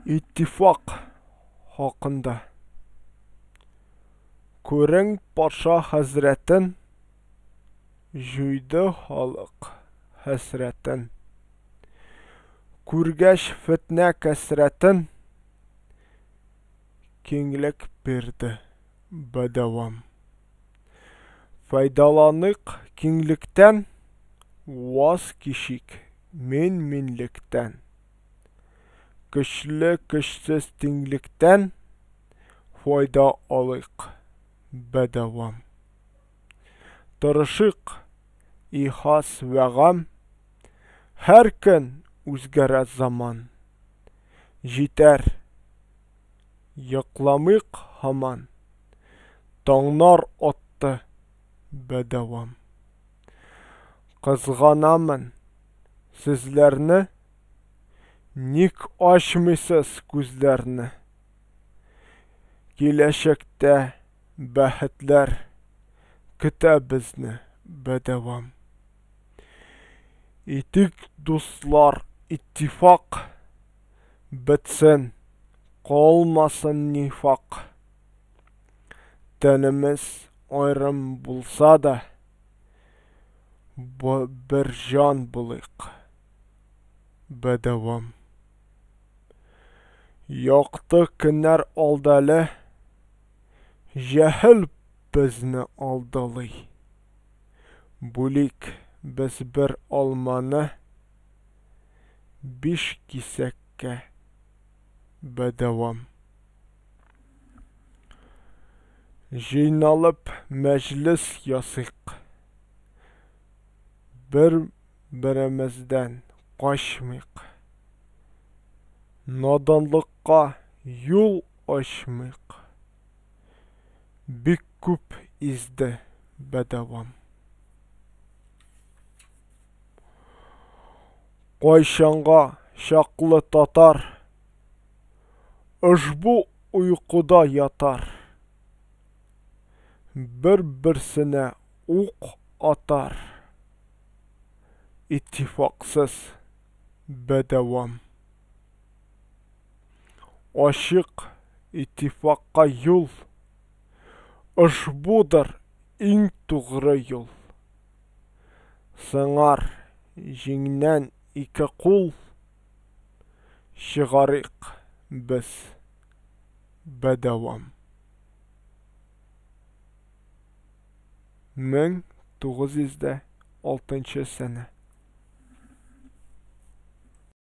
İttifak hakkında. Көрің патша хәзрәтен, жуйды халык хәсрәтен. Күргәч фетнә кәсрәтен, киңлек бирде бәдавам. Файдаланык киңлектән, ваз кишик минлектән. Көчле көчсез тиңлектән, файда алыйк бәдавам. Тырышык ихас вә гам, һәр көн үзгәрә заман. Җитәр, йокламыйк һаман, таңнар атты бәдавам. Кызганамын сезләрне, ник ачмыйсыз күзләрне? Киләчәктә бәхетләр көтә безне бәдавам. Итик дуслар иттифак, бетсен, калмасын нифак. Тәнемез аерым булса да, бер җан булыйк бәдавам. Якты көннәр алдалы, җәһел безне алдалый. Бүлик без бер алманы, 5 кисәккә бәдавам. Җыйналып мәҗлес ясыйк, бер-беремездән качмыйк. Наданлыкка юл ачмыйк. Бик күп изде бәдавам. Кайчанга чаклы татар, ошбу уйкуда ятар. Бер-берсенә ук атар, иттифаксыз бәдавам. Ачык иттифакка юл, ошбудыр иң тугры юл. Сыңар җиңнән 2 кул, чыгарыйк без бәдавам. 1906 сәне.